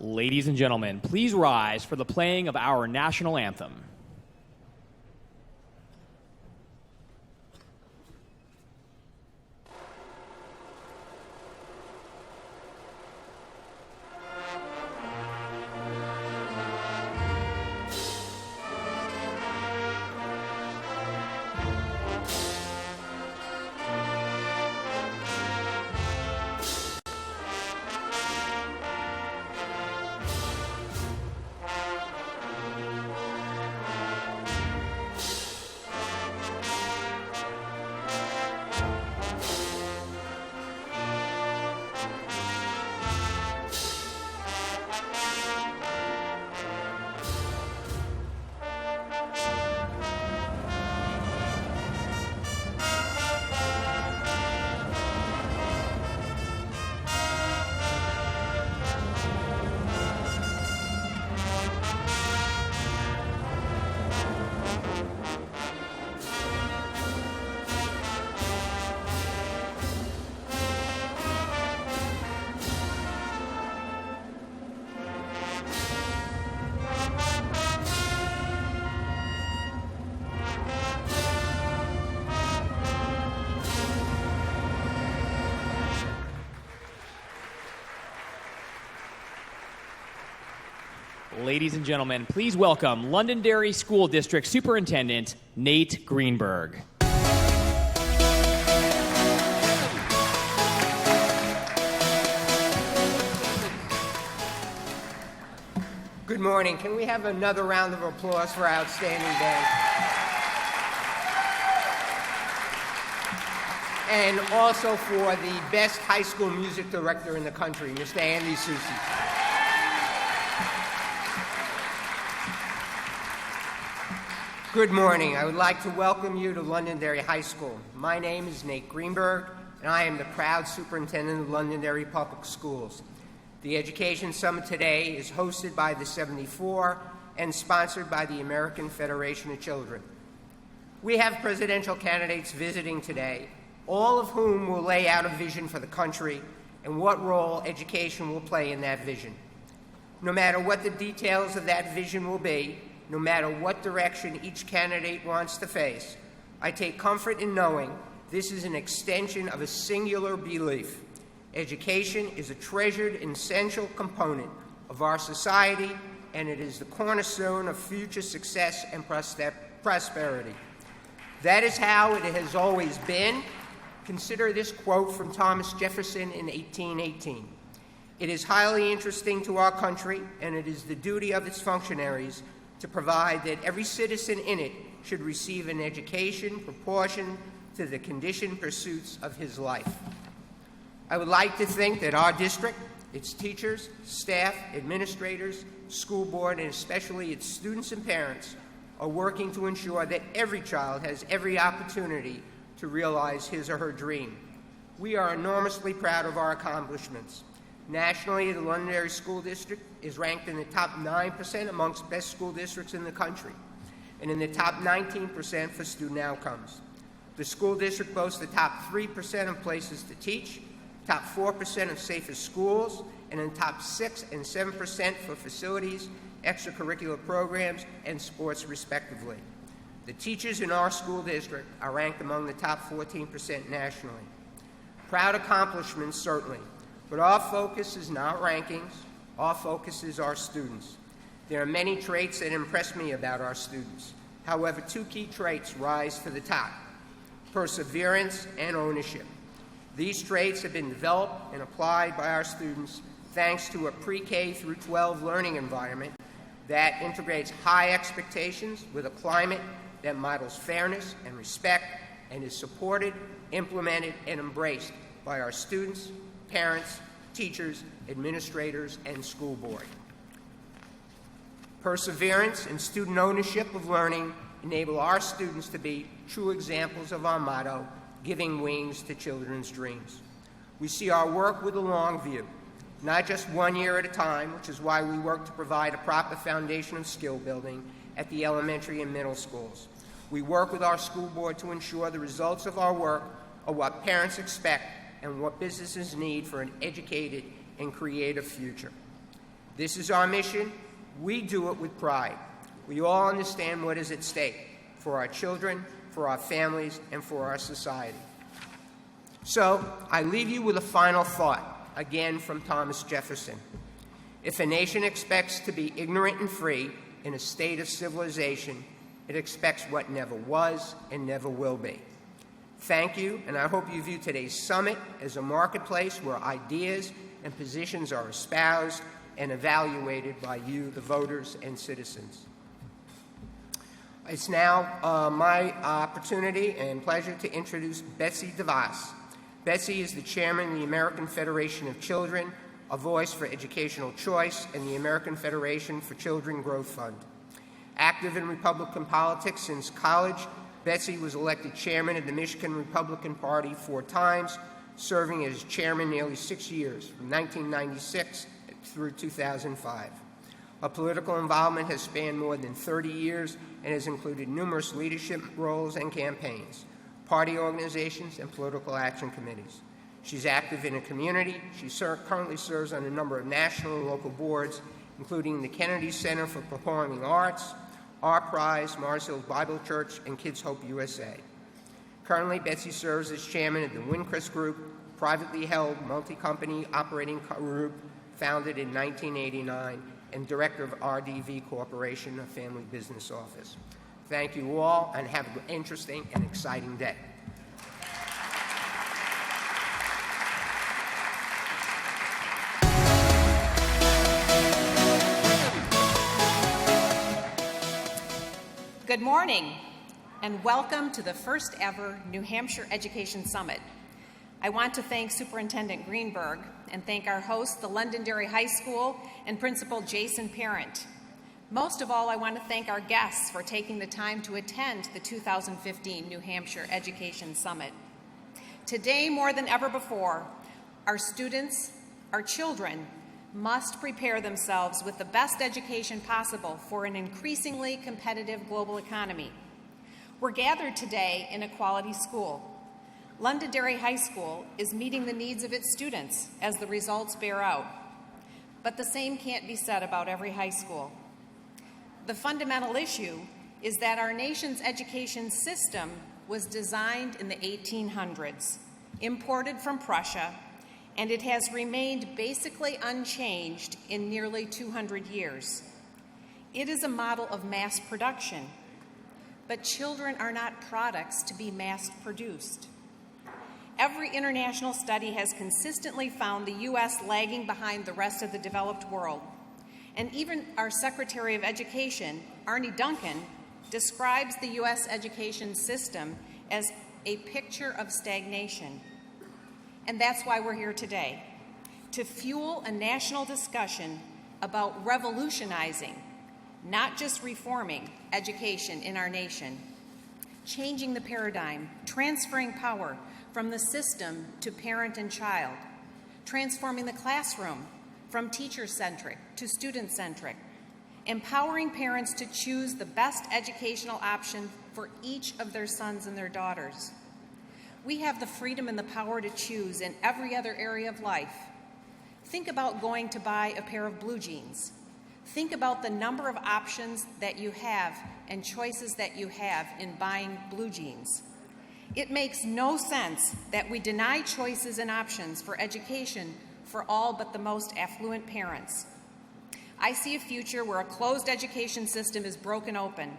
Ladies and gentlemen, please rise for the playing of our national anthem. Ladies and gentlemen, please welcome Londonderry School District Superintendent Nate Greenberg. Good morning. Can we have another round of applause for our outstanding band? And also for the best high school music director in the country, Mr. Andy Susi. Good morning. I would like to welcome you to Londonderry High School. My name is Nate Greenberg, and I am the proud superintendent of Londonderry Public Schools. The Education Summit today is hosted by the 74 and sponsored by the American Federation of Children. We have presidential candidates visiting today, all of whom will lay out a vision for the country and what role education will play in that vision. No matter what the details of that vision will be, no matter what direction each candidate wants to face, I take comfort in knowing this is an extension of a singular belief. Education is a treasured, essential component of our society, and it is the cornerstone of future success and prosperity. That is how it has always been. Consider this quote from Thomas Jefferson in 1818. It is highly interesting to our country, and it is the duty of its functionaries to provide that every citizen in it should receive an education proportioned to the conditioned pursuits of his life. I would like to think that our district, its teachers, staff, administrators, school board, and especially its students and parents are working to ensure that every child has every opportunity to realize his or her dream. We are enormously proud of our accomplishments. Nationally, the Londonderry School District is ranked in the top 9% amongst best school districts in the country, and in the top 19% for student outcomes. The school district boasts the top 3% of places to teach, top 4% of safest schools, and in top 6 and 7% for facilities, extracurricular programs, and sports, respectively. The teachers in our school district are ranked among the top 14% nationally. Proud accomplishments, certainly. But our focus is not rankings. Our focus is our students. There are many traits that impress me about our students. However, two key traits rise to the top: perseverance and ownership. These traits have been developed and applied by our students thanks to a pre-K through 12 learning environment that integrates high expectations with a climate that models fairness and respect and is supported, implemented, and embraced by our students, parents, teachers, administrators, and school board. Perseverance and student ownership of learning enable our students to be true examples of our motto, giving wings to children's dreams. We see our work with a long view, not just 1 year at a time, which is why we work to provide a proper foundation of skill building at the elementary and middle schools. We work with our school board to ensure the results of our work are what parents expect and what businesses need for an educated and creative future. This is our mission. We do it with pride. We all understand what is at stake for our children, for our families, and for our society. So, I leave you with a final thought, again from Thomas Jefferson. If a nation expects to be ignorant and free in a state of civilization, it expects what never was and never will be. Thank you, and I hope you view today's summit as a marketplace where ideas and positions are espoused and evaluated by you, the voters and citizens. It's now my opportunity and pleasure to introduce Betsy DeVos. Betsy is the chairman of the American Federation of Children, a voice for educational choice, and the American Federation for Children Growth Fund. Active in Republican politics since college, Betsy was elected chairman of the Michigan Republican Party 4 times, serving as chairman nearly 6 years, from 1996 through 2005. Her political involvement has spanned more than 30 years and has included numerous leadership roles and campaigns, party organizations, and political action committees. She's active in a community. She currently serves on a number of national and local boards, including the Kennedy Center for Performing Arts, Our Prize, Mars Hill Bible Church, and Kids Hope USA. Currently, Betsy serves as chairman of the Winchrist Group, privately held multi-company operating group founded in 1989, and director of RDV Corporation, a family business office. Thank you all, and have an interesting and exciting day. Good morning, and welcome to the first ever New Hampshire Education Summit. I want to thank Superintendent Greenberg and thank our host, the Londonderry High School, and Principal Jason Parent. Most of all, I want to thank our guests for taking the time to attend the 2015 New Hampshire Education Summit. Today, more than ever before, our students, our children, must prepare themselves with the best education possible for an increasingly competitive global economy. We're gathered today in a quality school. Londonderry High School is meeting the needs of its students as the results bear out. But the same can't be said about every high school. The fundamental issue is that our nation's education system was designed in the 1800s, imported from Prussia, and it has remained basically unchanged in nearly 200 years. It is a model of mass production, but children are not products to be mass-produced. Every international study has consistently found the U.S. lagging behind the rest of the developed world. And even our Secretary of Education, Arne Duncan, describes the U.S. education system as a picture of stagnation. And that's why we're here today, to fuel a national discussion about revolutionizing, not just reforming, education in our nation, changing the paradigm, transferring power from the system to parent and child, transforming the classroom from teacher-centric to student-centric, empowering parents to choose the best educational option for each of their sons and their daughters. We have the freedom and the power to choose in every other area of life. Think about going to buy a pair of blue jeans. Think about the number of options that you have and choices that you have in buying blue jeans. It makes no sense that we deny choices and options for education for all but the most affluent parents. I see a future where a closed education system is broken open,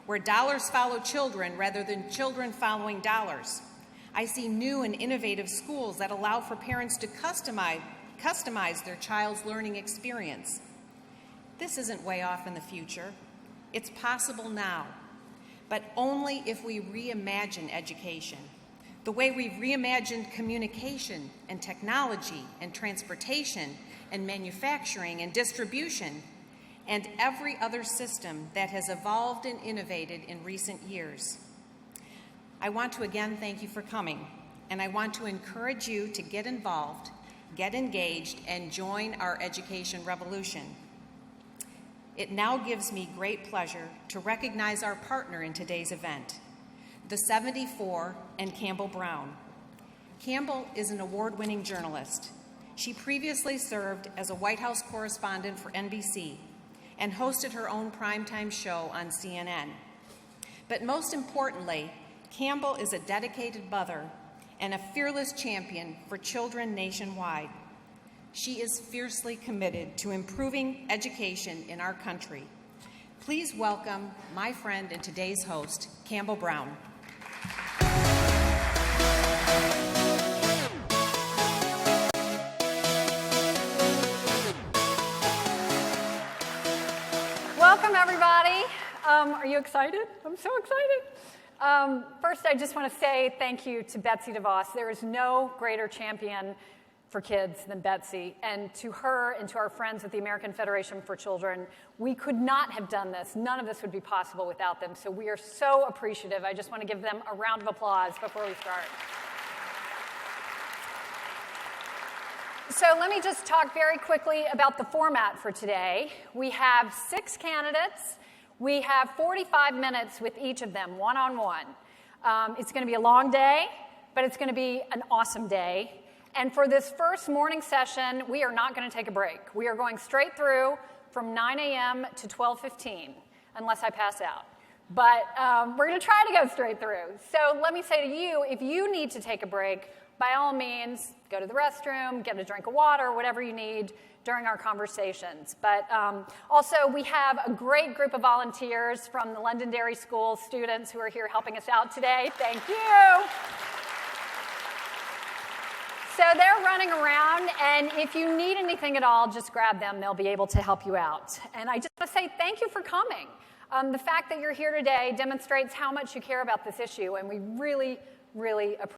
where dollars follow children rather than children following dollars. I see new and innovative schools that allow for parents to customize their child's learning experience. This isn't way off in the future. It's possible now, but only if we reimagine education, the way we've reimagined communication and technology and transportation and manufacturing and distribution and every other system that has evolved and innovated in recent years. I want to again thank you for coming, and I want to encourage you to get involved, get engaged, and join our education revolution. It now gives me great pleasure to recognize our partner in today's event, the 74 and Campbell Brown. Campbell is an award-winning journalist. She previously served as a White House correspondent for NBC and hosted her own primetime show on CNN. But most importantly, Campbell is a dedicated mother and a fearless champion for children nationwide. She is fiercely committed to improving education in our country. Please welcome my friend and today's host, Campbell Brown. Welcome, everybody. Are you excited? I'm so excited. First, I just want to say thank you to Betsy DeVos. There is no greater champion for kids than Betsy. And to her and to our friends at the American Federation for Children, we could not have done this. None of this would be possible without them. So we are so appreciative. I just want to give them a round of applause before we start. So let me just talk very quickly about the format for today. We have 6 candidates. We have 45 minutes with each of them, one-on-one. It's going to be a long day, but it's going to be an awesome day. And for this first morning session, we are not going to take a break. We are going straight through from 9 a.m. to 12:15, unless I pass out. But we're going to try to go straight through. So let me say to you, if you need to take a break, by all means, go to the restroom, get a drink of water, whatever you need during our conversations. But also, we have a great group of volunteers from the Londonderry School students who are here helping us out today. Thank you. So they're running around, and if you need anything at all, just grab them. They'll be able to help you out. And I just want to say thank you for coming. The fact that you're here today demonstrates how much you care about this issue, and we really, really appreciate it.